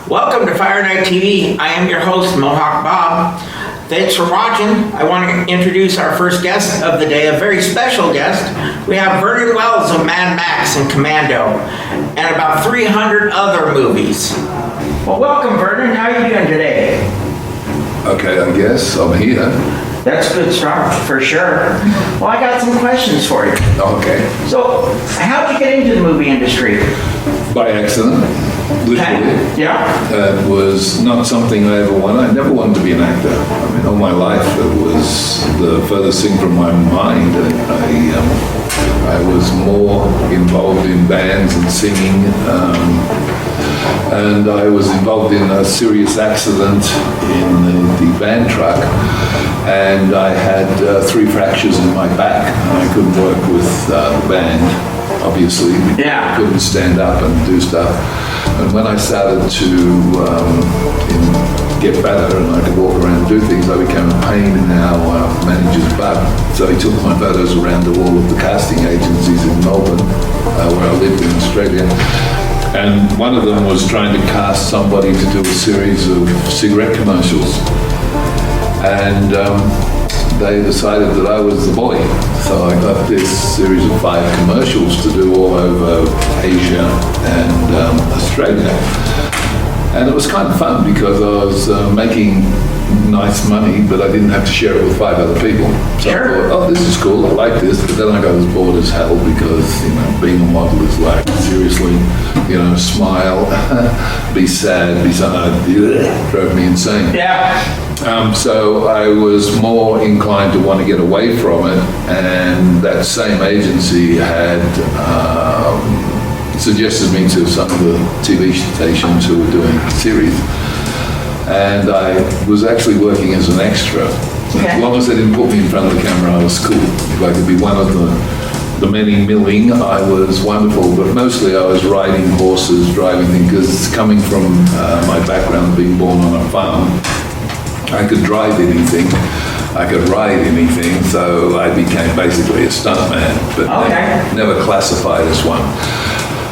Welcome to Fire Night TV. I am your host, Mohawk Bob. Thanks for watching. I want to introduce our first guest of the day, a very special guest. We have Vernon of Mad Max and Commando, and about 300 other movies. Well, welcome, Vernon. How are you doing today? Okay, I guess I'm here. That's a good start, for sure. Well, I got some questions for you. Okay. So, how'd you get into the movie industry? By accident, literally. Okay. Yeah. It was not something I ever wanted. I never wanted to be an actor. I mean, all my life, it was the furthest thing from my mind. I was more involved in bands and singing. And I was involved in a serious accident in the band truck, and I had 3 fractures in my back, and I couldn't work with the band, obviously. Yeah. I couldn't stand up and do stuff. And when I started to get better and I could walk around and do things, I became a pain in our manager's butt. So he took my photos around to all of the casting agencies in Melbourne, where I lived in Australia. And one of them was trying to cast somebody to do a series of cigarette commercials. And they decided that I was the boy. So I got this series of 5 commercials to do all over Asia and Australia. And it was kind of fun because I was making nice money, but I didn't have to share it with 5 other people. So Sure. I thought, oh, this is cool, I like this. But then I got as bored as hell because, being a model is like, seriously, smile, be sad, be something, drove me insane. Yeah. So I was more inclined to want to get away from it, and that same agency had suggested me to some of the TV stations who were doing series, and I was actually working as an extra. Okay. As long as they didn't put me in front of the camera, I was cool. If I could be one of the many milling, I was wonderful, but mostly I was riding horses, driving things, because coming from my background, being born on a farm, I could drive anything, I could ride anything, so I became basically a stuntman, but never classified as one.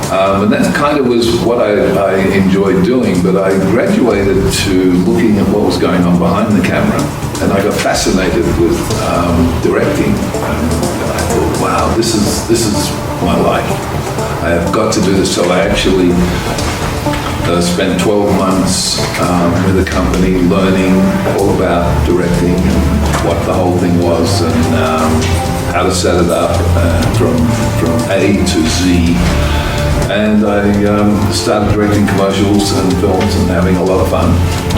And that kind of was what I enjoyed doing, but I graduated to looking at what was going on behind the camera, and I got fascinated with directing. And I thought, wow, this is my life. I have got to do this. So I actually spent 12 months with a company learning all about directing and what the whole thing was, and how to set it up from A to Z. And I started directing commercials and films and having a lot of fun.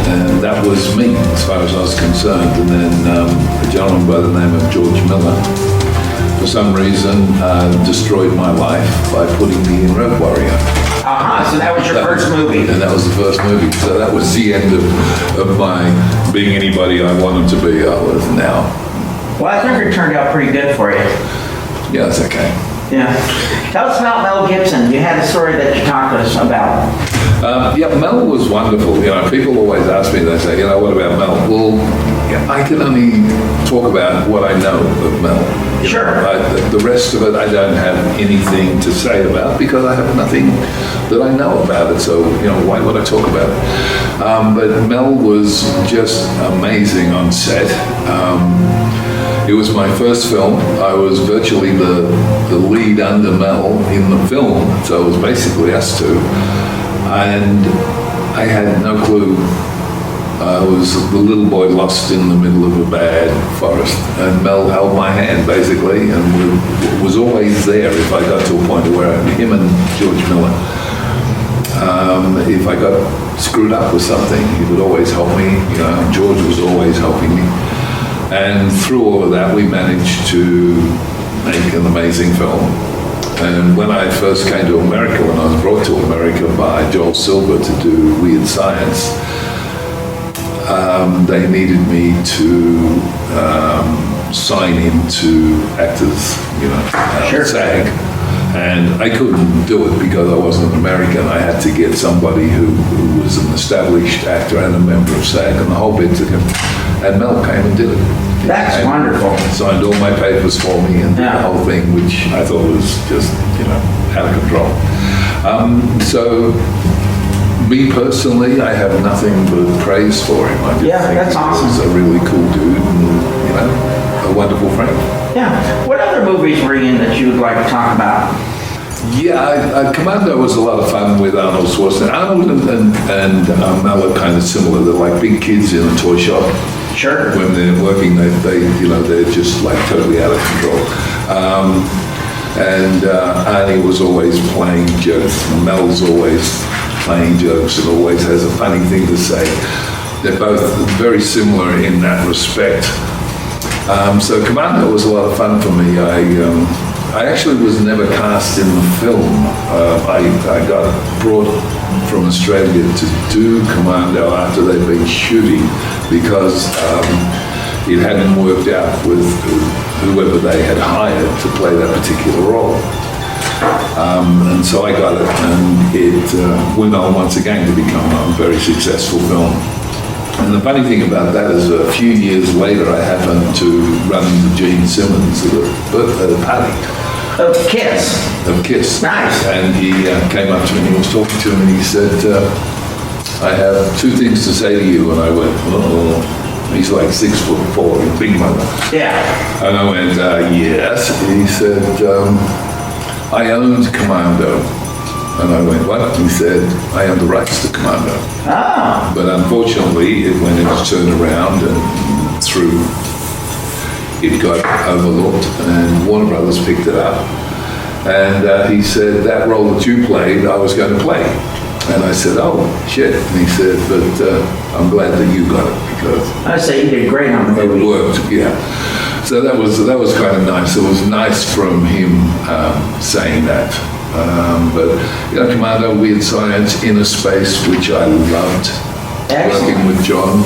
And that was me, as far as I was concerned. And then a gentleman by the name of George Miller, for some reason, destroyed my life by putting me in Road Warrior. So that was your first movie. And that was the first movie. So that was the end of my being anybody I wanted to be. I was now. Well, I think it turned out pretty good for you. Yeah, it's okay. Yeah. Tell us about Mel Gibson. You had a story that you talked to us about. Mel was wonderful. People always ask me, they say, what about Mel? Well, I can only talk about what I know of Mel. Sure. The rest of it I don't have anything to say about because I have nothing that I know about it. So, why would I talk about it? But Mel was just amazing on set. It was my first film. I was virtually the lead under Mel in the film, so it was basically us two. And I had no clue. I was the little boy lost in the middle of a bad forest, and Mel held my hand basically, and was always there if I got to a point where him and George Miller. if I got screwed up with something, he would always help me. George was always helping me. And through all of that, we managed to make an amazing film. And when I first came to America, when I was brought to America by Joel Silver to do Weird Science, they needed me to sign into actors, Sure. SAG. And I couldn't do it because I wasn't American. I had to get somebody who was an established actor and a member of SAG, and the whole bit took him. And Mel came and did it. That's wonderful. Signed all my papers for me and did Yeah. the whole thing, which I thought was just, out of control. So, me personally, I have nothing but praise for him. I just Yeah, think that's awesome. He's a really cool dude and, a wonderful friend. Yeah. What other movies were you in that you would like to talk about? Yeah, Commando was a lot of fun with Arnold Schwarzenegger. Arnold and Mel are kind of similar. They're like big kids in a toy shop. Sure. When they're working, they're just like totally out of control. And Arnie was always playing jokes. Mel's always playing jokes and always has a funny thing to say. They're both very similar in that respect. So Commando was a lot of fun for me. I actually was never cast in the film. I got brought from Australia to do Commando after they'd been shooting because it hadn't worked out with whoever they had hired to play that particular role. And so I got it, and it went on once again to become a very successful film. And the funny thing about that is a few years later I happened to run into Gene Simmons at a party. Of Kiss. Of Kiss. Nice. And he came up to me and he was talking to me and he said, I have two things to say to you. And I went, oh. He's like 6'4", a big mother. Yeah. And I went, yes. He said, I owned Commando. And I went, what? He said, I own the rights to Commando. Oh. But unfortunately, when it was turned around and through, it got overlooked and Warner Brothers picked it up. And he said, that role that you played, I was going to play. And I said, oh, shit. And he said, but I'm glad that you got it because I say you did great on the movie. it worked, yeah. So that was kind of nice. It was nice from him saying that. But Commando, Weird Science, Inner Space, which I loved. Excellent. Working with John.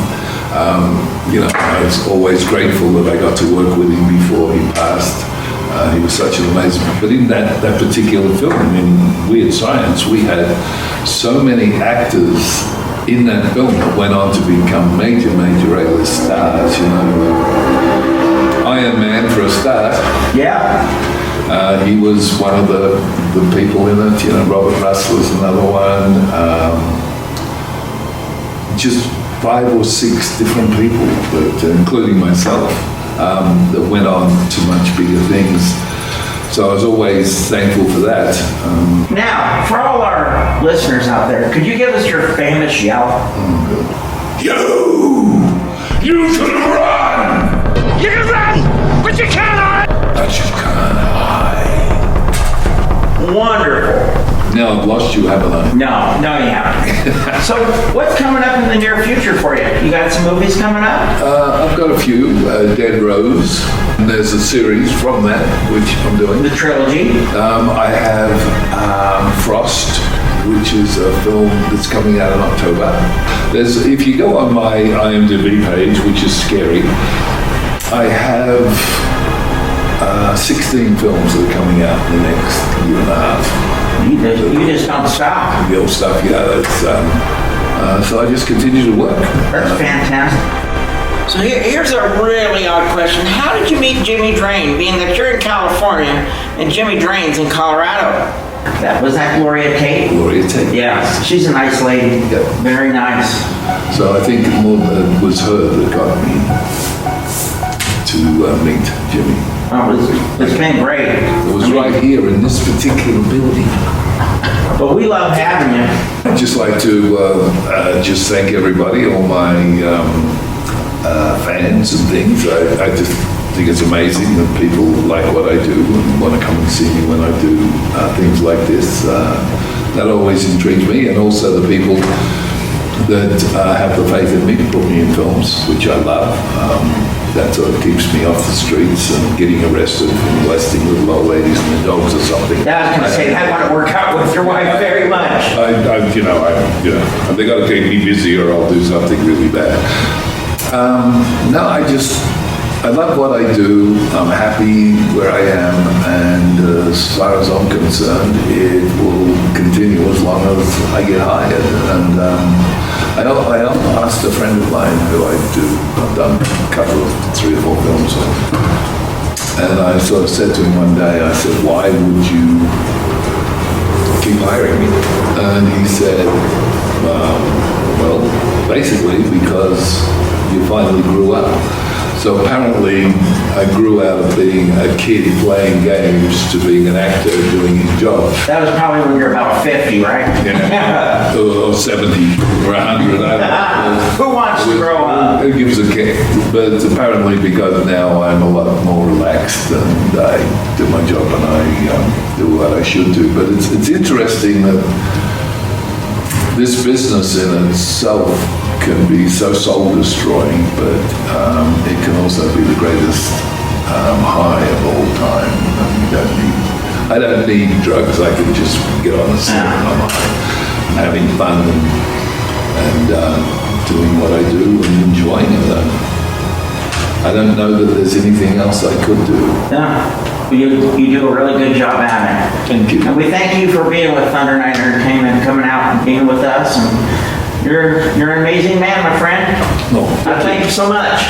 I was always grateful that I got to work with him before he passed. He was such an amazing. But in that particular film, in Weird Science, we had so many actors in that film that went on to become major A-list stars. Iron Man for a start. Yeah. He was one of the people in it. Robert Russell was another one. Just 5 or 6 different people, including myself, that went on to much bigger things. So I was always thankful for that. Now, for all our listeners out there, could you give us your famous yell? You can run! You can run, but you can't hide! But you can't hide. Wonderful. Now I've lost you, haven't I? No, you haven't. So, what's coming up in the near future for you? You got some movies coming up? I've got a few. Dead Rose. And there's a series from that, which I'm doing. The trilogy? I have Frost, which is a film that's coming out in October. If you go on my IMDb page, which is scary, I have 16 films that are coming out in the next year and a half. You just don't stop. The old stuff, so I just continue to work. That's fantastic. So here's a really odd question. How did you meet Jimmy Drain, being that you're in California and Jimmy Drain's in Colorado? Was that Gloria Tate? Gloria Tate. Yeah, she's a nice lady. Yep. Very nice. So I think more it was her that got me to meet Jimmy. It's been great. It was right here in this particular building. But we love having you. I'd just like to just thank everybody, all my fans and things. I just think it's amazing that people like what I do and want to come and see me when I do things like this. that always intrigues me, and also the people that have the faith in me to put me in films, which I love. That sort of keeps me off the streets and getting arrested for molesting little old ladies and their dogs or something. Yeah, I was going to say, that want to work out with your wife very much. They got to keep me busy or I'll do something really bad. No, I love what I do. I'm happy where I am, and as far as I'm concerned, it will continue as long as I get hired. And I asked a friend of mine who I've done a couple of 3 or 4 films with, and I sort of said to him one day, I said, why would you keep hiring me? And he said, well, basically because you finally grew up. So apparently I grew out of being a kid playing games to being an actor doing his job. That was probably when you were about 50, right? Yeah. or 70 or 100, I don't know. Who wants to grow up? Who gives a kick? But because now I'm a lot more relaxed and I do my job and I do what I should do. But it's interesting that this business in itself can be so soul-destroying, but it can also be the greatest high of all time. And I don't need drugs. I can just get on the set and I'm having fun and doing what I do and enjoying it. I don't know that there's anything else I could do. Yeah, you do a really good job at it. Thank you. And we thank you for being with Thunder Night Entertainment, coming out and being with us. And you're an amazing man, my friend. No, Thank you so much.